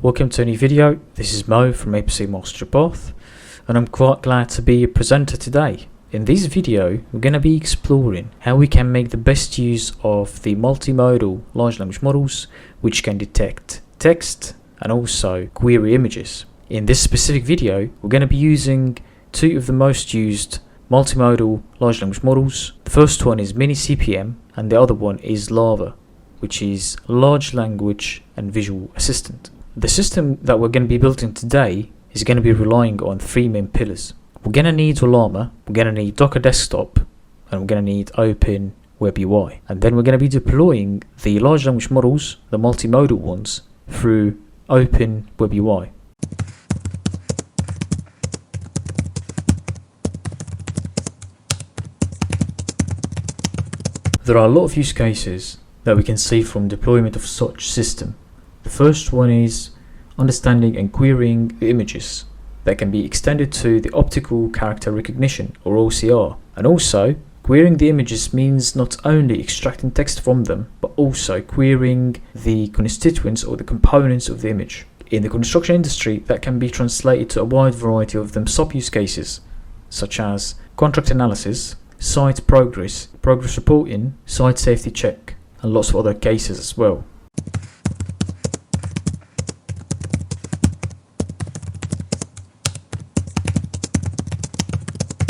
welcome to a new video. This is Mo from APC Master Path, and I'm quite glad to be a presenter today. In this video, we're going to be exploring how we can make the best use of the multimodal large language models, which can detect text and also query images. In this specific video, we're going to be using two of the most used multimodal large language models. The first one is MiniCPM and the other one is LLaVA, which is Large Language and Visual Assistant. The system that we're going to be building today is going to be relying on three main pillars. We're going to need Ollama, we're going to need Docker Desktop, and we're going to need Open WebUI. And then we're going to be deploying the large language models, the multimodal ones, through Open WebUI. There are a lot of use cases that we can see from deployment of such system. The first one is understanding and querying the images that can be extended to the optical character recognition or OCR. And also querying the images means not only extracting text from them, but also querying the constituents or the components of the image. In the construction industry, that can be translated to a wide variety of them sub-use cases, such as contract analysis, site progress reporting, site safety check, and lots of other cases as well.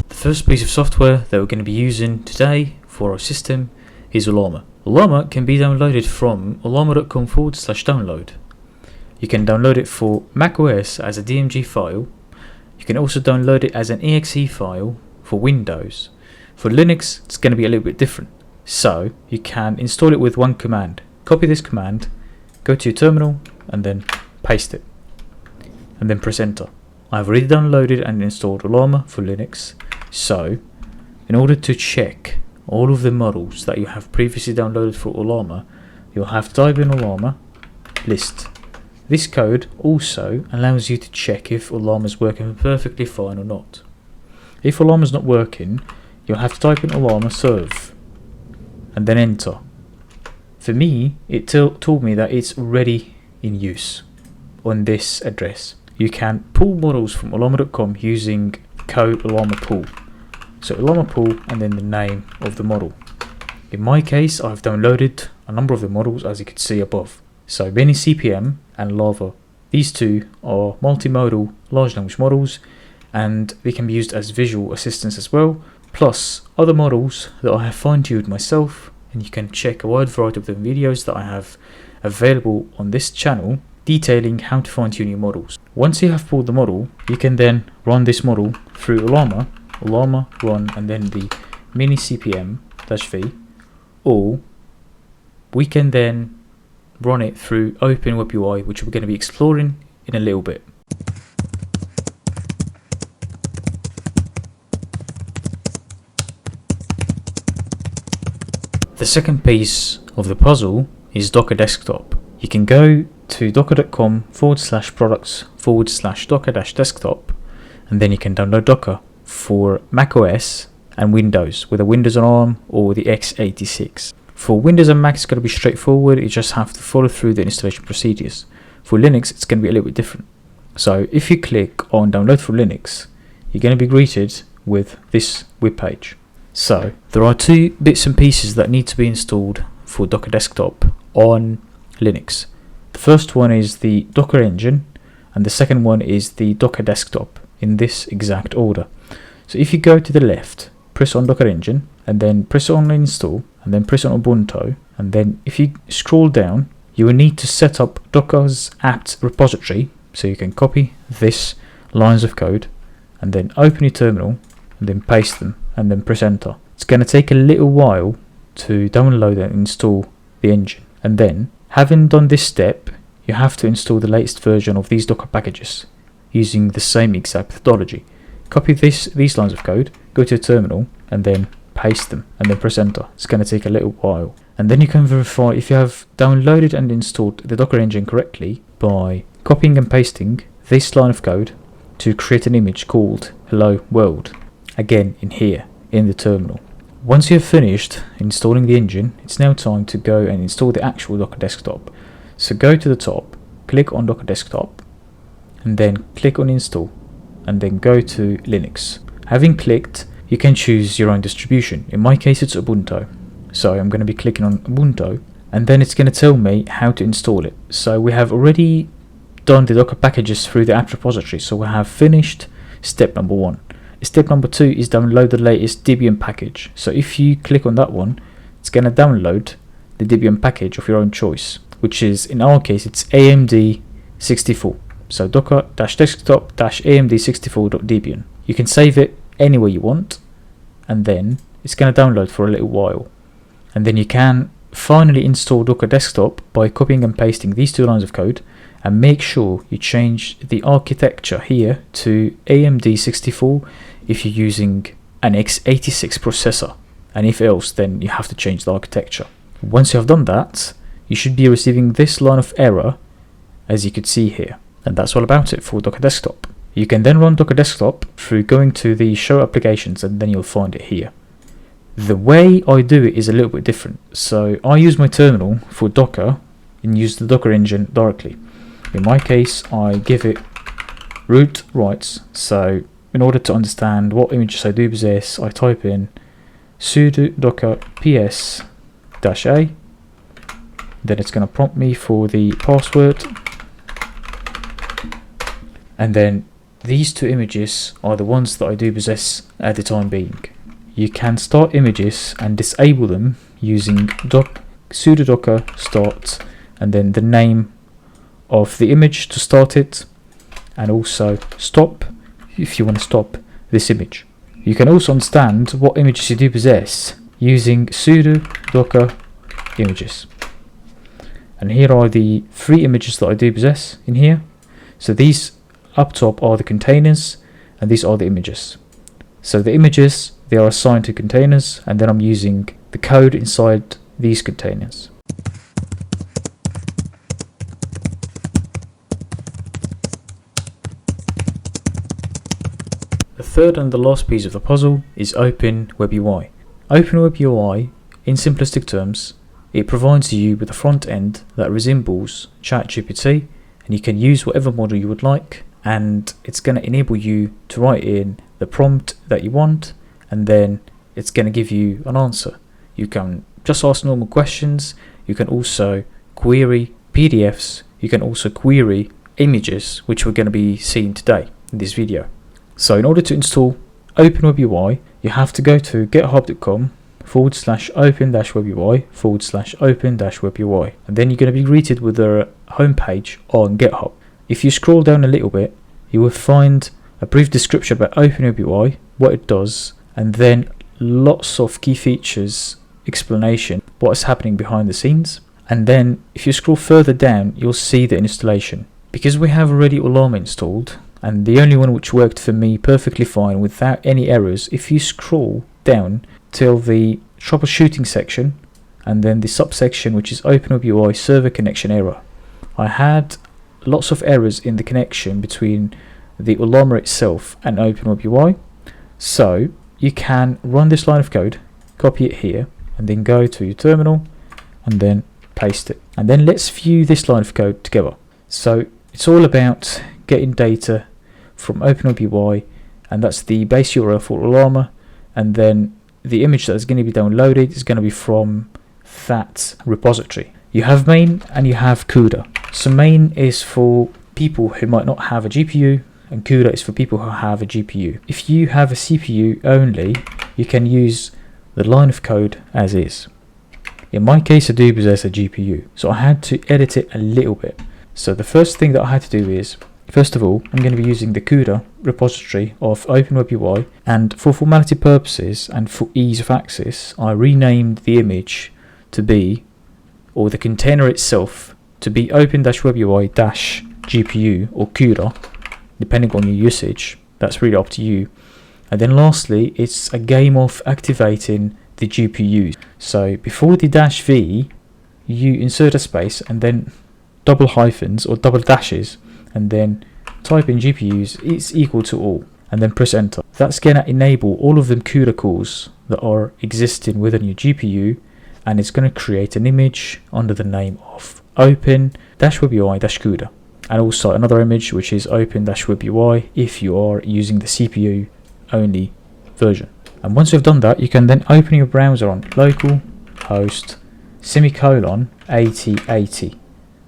The first piece of software that we're going to be using today for our system is Ollama. Ollama can be downloaded from ollama.com/download. You can download it for macOS as a DMG file. You can also download it as an exe file for Windows. For Linux, it's going to be a little bit different. So you can install it with one command. Copy this command, go to your terminal, and then paste it. And then press enter. I've already downloaded and installed Ollama for Linux. So in order to check all of the models that you have previously downloaded for Ollama, you'll have to type in Ollama list. This code also allows you to check if Ollama is working perfectly fine or not. If Ollama is not working, you'll have to type in Ollama serve and then enter. For me, it told me that it's already in use on this address. You can pull models from ollama.com using code Ollama pull. So Ollama pull and then the name of the model. In my case, I've downloaded a number of the models as you can see above. So MiniCPM and LLaVA. These two are multimodal large language models, and they can be used as visual assistants as well, plus other models that I have fine-tuned myself, and you can check a wide variety of the videos that I have available on this channel detailing how to fine-tune your models. Once you have pulled the model, you can then run this model through Ollama run, and then the MiniCPM-v, or we can then run it through Open WebUI, which we're going to be exploring in a little bit. The second piece of the puzzle is Docker Desktop. You can go to docker.com/products/docker-desktop, and then you can download Docker for macOS and Windows with a Windows on ARM or the x86. For Windows and Mac, it's going to be straightforward. You just have to follow through the installation procedures. For Linux, it's going to be a little bit different. So if you click on download for Linux, you're going to be greeted with this web page. So there are two bits and pieces that need to be installed for Docker Desktop on Linux. The first one is the Docker engine, and the second one is the Docker Desktop, in this exact order. So if you go to the left, press on Docker engine, and then press on install, and then press on Ubuntu, and then if you scroll down, you will need to set up Docker's apt repository, so you can copy this lines of code, and then open your terminal, and then paste them, and then press enter. It's going to take a little while to download and install the engine, and then having done this step, you have to install the latest version of these Docker packages using the same exact methodology. Copy these lines of code, go to a terminal, and then paste them, and then press enter. It's going to take a little while, and then you can verify if you have downloaded and installed the Docker engine correctly by copying and pasting this line of code to create an image called Hello World, again in here in the terminal. Once you've finished installing the engine, it's now time to go and install the actual Docker Desktop. So go to the top, click on Docker Desktop, and then click on Install, and then go to Linux. Having clicked, you can choose your own distribution. In my case, it's Ubuntu. So I'm going to be clicking on Ubuntu, and then it's going to tell me how to install it. So we have already done the Docker packages through the apt repository. So we have finished step number 1. Step number 2 is download the latest Debian package. So if you click on that one, it's going to download the Debian package of your own choice, which is, in our case, it's AMD64. So docker-desktop-amd64.debian. You can save it anywhere you want, and then it's going to download for a little while. And then you can finally install Docker Desktop by copying and pasting these 2 lines of code, and make sure you change the architecture here to AMD64 if you're using an x86 processor, and if else, then you have to change the architecture. Once you have done that, you should be receiving this line of error, as you could see here. And that's all about it for Docker Desktop. You can then run Docker Desktop through going to the show applications, and then you'll find it here. The way I do it is a little bit different. So I use my terminal for Docker and use the Docker engine directly. In my case, I give it root rights. So in order to understand what images I do possess, I type in sudo docker ps-a. Then it's going to prompt me for the password. And then these 2 images are the ones that I do possess at the time being. You can start images and disable them using sudo docker start, and then the name of the image to start it, and also stop if you want to stop this image. You can also understand what images you do possess using sudo docker images. And here are the 3 images that I do possess in here. So these up top are the containers, and these are the images. So the images, they are assigned to containers, and then I'm using the code inside these containers. The third and the last piece of the puzzle is Open WebUI. Open WebUI, in simplistic terms, it provides you with a front end that resembles ChatGPT, and you can use whatever model you would like, and it's going to enable you to write in the prompt that you want, and then it's going to give you an answer. You can just ask normal questions, you can also query PDFs, you can also query images, which we're going to be seeing today in this video. So in order to install Open WebUI, you have to go to github.com/open-webui/open-webui, and then you're going to be greeted with a homepage on GitHub. If you scroll down a little bit, you will find a brief description about Open WebUI, what it does, and then lots of key features, explanation, what is happening behind the scenes. And then if you scroll further down, you'll see the installation. Because we have already Ollama installed, and the only one which worked for me perfectly fine without any errors, if you scroll down till the troubleshooting section, and then the subsection which is Open WebUI server connection error. I had lots of errors in the connection between the Ollama itself and Open WebUI. So you can run this line of code, copy it here, and then go to your terminal and then paste it. And then let's view this line of code together. So it's all about getting data from Open WebUI, and that's the base URL for Ollama, and then the image that is going to be downloaded is going to be from that repository. You have main and you have CUDA. So main is for people who might not have a GPU, and CUDA is for people who have a GPU. If you have a CPU only, you can use the line of code as is. In my case, I do possess a GPU, so I had to edit it a little bit. So the first thing that I had to do is, first of all, I'm going to be using the CUDA repository of Open WebUI, and for formality purposes and for ease of access, I renamed the image to be, or the container itself, to be open-webui-gpu or CUDA, depending on your usage. That's really up to you. And then lastly, it's a game of activating the GPUs. So before the -v, you insert a space and then double hyphens or double dashes, and then type in GPUs is equal to all, and then press enter. That's going to enable all of them CUDA cores that are existing within your GPU, and it's going to create an image under the name of Open-WebUI-CUDA. and also another image which is Open WebUI if you are using the CPU only version. And once you've done that, you can then open your browser on localhost semicolon 8080,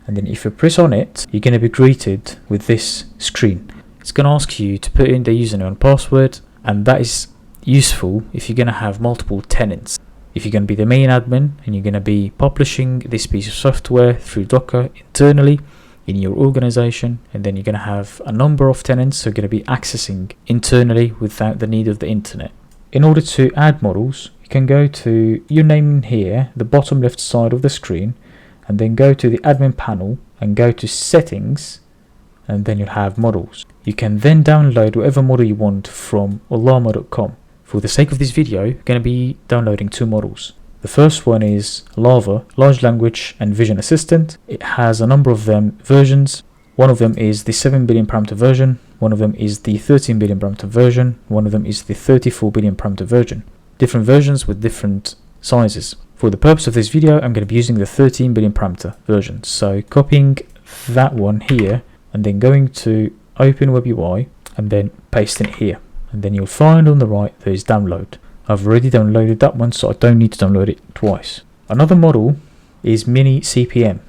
and then if you press on it, you're going to be greeted with this screen. It's going to ask you to put in the username and password, and that is useful if you're going to have multiple tenants. If you're going to be the main admin and you're going to be publishing this piece of software through Docker internally in your organization, and then you're going to have a number of tenants who are going to be accessing internally without the need of the internet. In order to add models, you can go to your name here, the bottom left side of the screen, and then go to the admin panel and go to settings, and then you'll have models. You can then download whatever model you want from Ollama.com. For the sake of this video, you're going to be downloading 2 models. The first one is LLaVA, Large Language and Vision Assistant. It has a number of them versions. One of them is the 7 billion parameter version, one of them is the 13 billion parameter version, one of them is the 34 billion parameter version. Different versions with different sizes. For the purpose of this video, I'm going to be using the 13 billion parameter version. So copying that one here and then going to Open WebUI and then pasting it here. And then you'll find on the right there is download. I've already downloaded that one, so I don't need to download it twice. Another model is MiniCPM,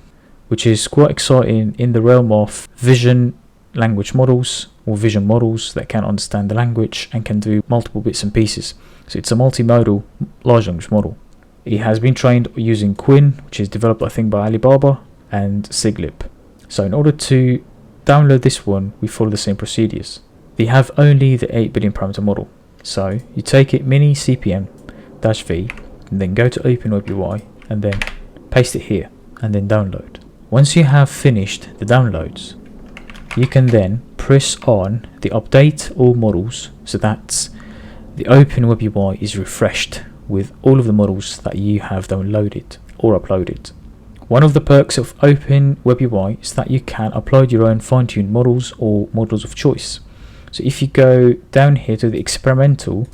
which is quite exciting in the realm of vision language models or vision models that can understand the language and can do multiple bits and pieces. So it's a multimodal large language model. It has been trained using Quinn, which is developed I think by Alibaba, and Siglip. So in order to download this one, we follow the same procedures. They have only the 8 billion parameter model. So you take it MiniCPM-V and then go to Open WebUI and then paste it here and then download. Once you have finished the downloads, you can then press on the update all models so that the Open WebUI is refreshed with all of the models that you have downloaded or uploaded. One of the perks of Open WebUI is that you can upload your own fine-tuned models or models of choice. So if you go down here to the experimental,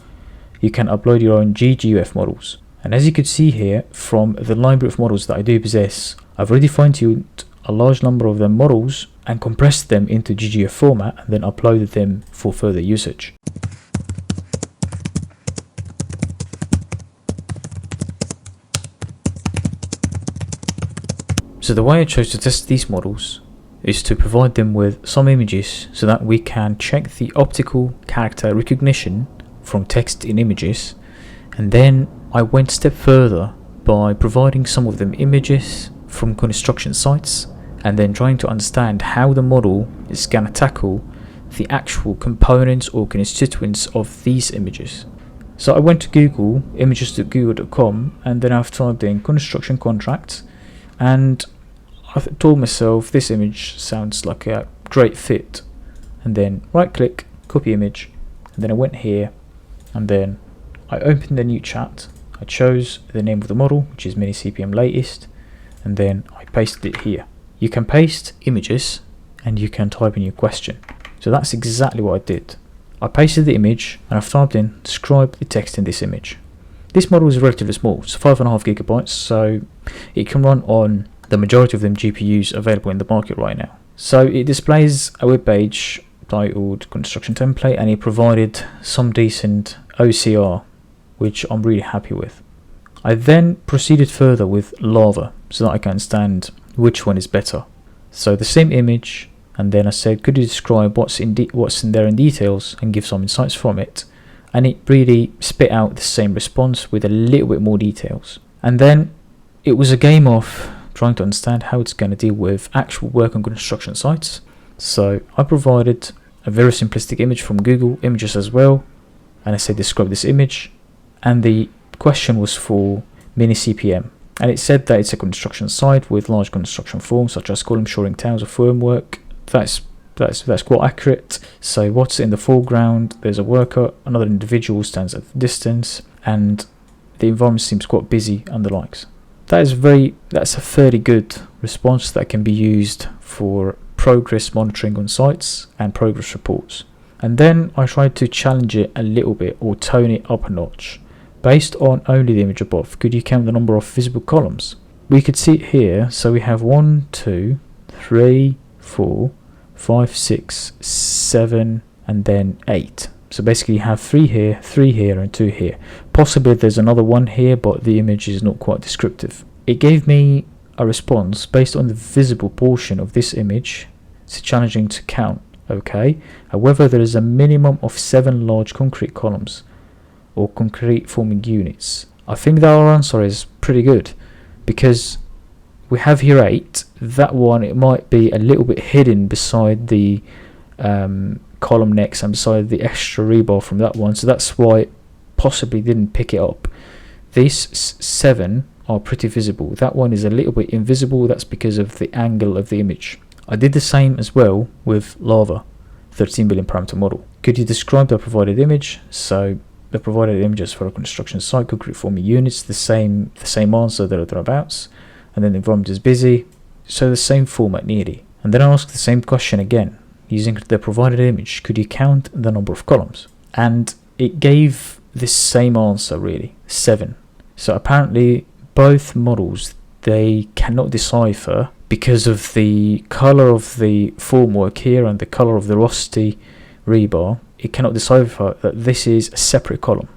you can upload your own GGUF models. And as you can see here, from the library of models that I do possess, I've already fine-tuned a large number of them models and compressed them into GGUF format and then uploaded them for further usage. So the way I chose to test these models is to provide them with some images so that we can check the optical character recognition from text in images, and then I went a step further by providing some of them images from construction sites and then trying to understand how the model is going to tackle the actual components or constituents of these images. So I went to Google, images.google.com, and then I've typed in construction contracts, and I told myself this image sounds like a great fit, and then right click, copy image, and then I went here and then I opened a new chat. I chose the name of the model, which is MiniCPM latest, and then I pasted it here. You can paste images and you can type in your question. So that's exactly what I did. I pasted the image and I've typed in describe the text in this image. This model is relatively small, it's 5.5 gigabytes, so it can run on the majority of them GPUs available in the market right now. So it displays a web page titled construction template, and it provided some decent OCR, which I'm really happy with. I then proceeded further with LLaVA so that I can understand which one is better. So the same image, and then I said, could you describe what's in there in details and give some insights from it? And it really spit out the same response with a little bit more details. And then it was a game of trying to understand how it's going to deal with actual work on construction sites. So I provided a very simplistic image from Google Images as well, and I said describe this image, and the question was for MiniCPM, and it said that it's a construction site with large construction forms such as column shoring towers or formwork. That's quite accurate. So what's in the foreground? There's a worker, another individual stands at a distance, and the environment seems quite busy and the likes. That's a fairly good response that can be used for progress monitoring on sites and progress reports. And then I tried to challenge it a little bit, or tone it up a notch. Based on only the image above, could you count the number of visible columns? We could see it here, so we have 1, 2, 3, 4, 5, 6, 7, and then 8. So basically you have 3 here, and 2 here. Possibly there's another one here, but the image is not quite descriptive. It gave me a response based on the visible portion of this image. It's challenging to count, okay? However, there is a minimum of 7 large concrete columns or concrete forming units. I think that our answer is pretty good, because we have here 8. That one, it might be a little bit hidden beside the column next and beside the extra rebar from that one, so that's why it possibly didn't pick it up. These 7 are pretty visible. That one is a little bit invisible. That's because of the angle of the image. I did the same as well with LLaVA 13 billion parameter model. Could you describe the provided image? So the provided images for a construction site, concrete forming units, the same answer there or thereabouts, and then the environment is busy, so the same format nearly. And then I asked the same question again using the provided image. Could you count the number of columns? And it gave the same answer, really, 7. So apparently both models, they cannot decipher, because of the color of the formwork here and the color of the rusty rebar. It cannot decipher that this is a separate column.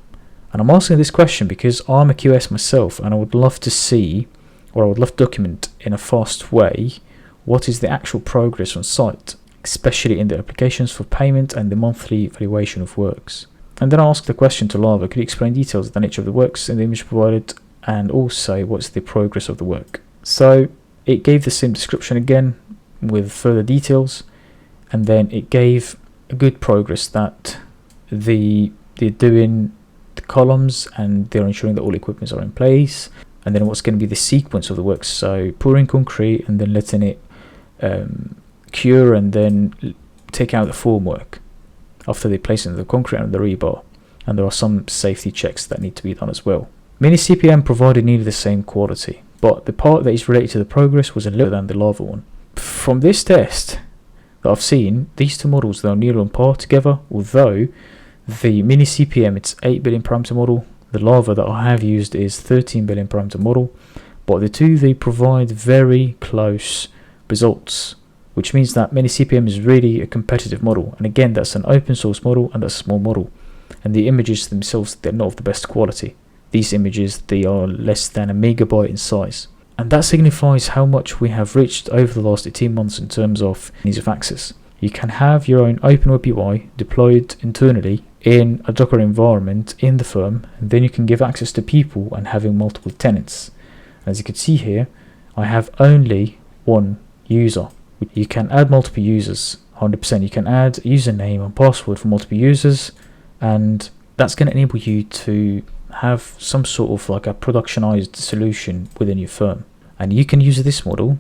And I'm asking this question because I'm a QS myself, and I would love to see, or I would love to document in a fast way, what is the actual progress on site, especially in the applications for payment and the monthly evaluation of works. And then I asked the question to LLaVA, could you explain details of the nature of the works in the image provided, and also what's the progress of the work? So it gave the same description again with further details, and then it gave a good progress that they're doing the columns and they're ensuring that all equipments are in place, and then what's going to be the sequence of the works. So pouring concrete and then letting it cure, and then take out the formwork after they place in the concrete and the rebar, and there are some safety checks that need to be done as well. MiniCPM provided nearly the same quality, but the part that is related to the progress was a little than the LLaVA one. From this test that I've seen, these two models, they are nearly on par together, although the MiniCPM, it's 8 billion parameter model, the LLaVA that I have used is 13 billion parameter model, but the two, they provide very close results, which means that MiniCPM is really a competitive model. And again, that's an open source model and that's a small model, and the images themselves, they're not of the best quality. These images, they are less than a megabyte in size, and that signifies how much we have reached over the last 18 months in terms of ease of access. You can have your own Open WebUI deployed internally in a Docker environment in the firm, and then you can give access to people and having multiple tenants. As you can see here, I have only one user. You can add multiple users, 100%. You can add username and password for multiple users, and that's going to enable you to have some sort of like a productionized solution within your firm. And you can use this model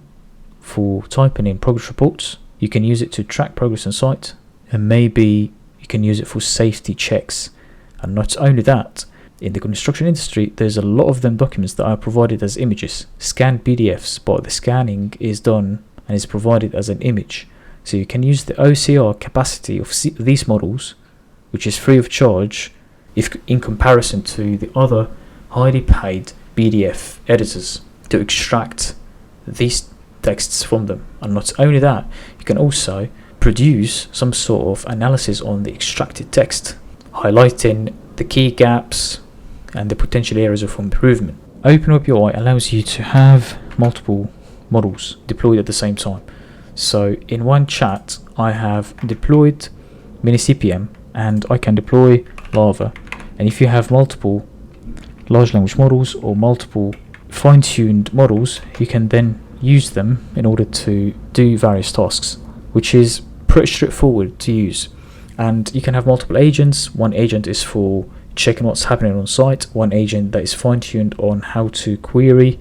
for typing in progress reports. You can use it to track progress on site, and maybe you can use it for safety checks. And not only that, in the construction industry, there's a lot of them documents that are provided as images, scanned PDFs, but the scanning is done and is provided as an image. So you can use the OCR capacity of these models, which is free of charge, if in comparison to the other highly paid PDF editors, to extract these texts from them. And not only that, you can also produce some sort of analysis on the extracted text, highlighting the key gaps and the potential areas of improvement. Open WebUI allows you to have multiple models deployed at the same time. So in one chat, I have deployed MiniCPM and I can deploy LLaVA. And if you have multiple large language models or multiple fine-tuned models, you can then use them in order to do various tasks, which is pretty straightforward to use. And you can have multiple agents. One agent is for checking what's happening on site, one agent that is fine-tuned on how to query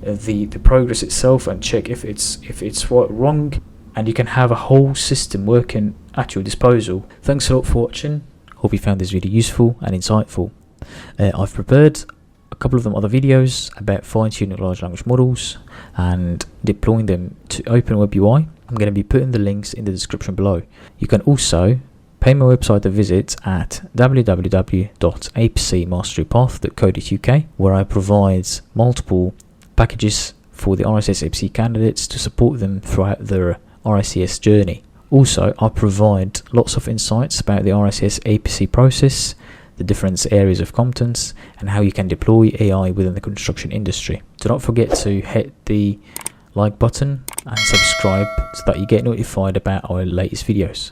the progress itself and check if it's wrong, and you can have a whole system working at your disposal. Thanks a lot for watching. Hope you found this video useful and insightful. I've prepared a couple of them other videos about fine-tuning large language models and deploying them to Open WebUI. I'm going to be putting the links in the description below. You can also pay my website a visit at www.apcmasterypath.co.uk, where I provide multiple packages for the RSS APC candidates to support them throughout their RICS journey. Also, I provide lots of insights about the RSS APC process, the different areas of competence, and how you can deploy AI within the construction industry. Do not forget to hit the like button and subscribe so that you get notified about our latest videos.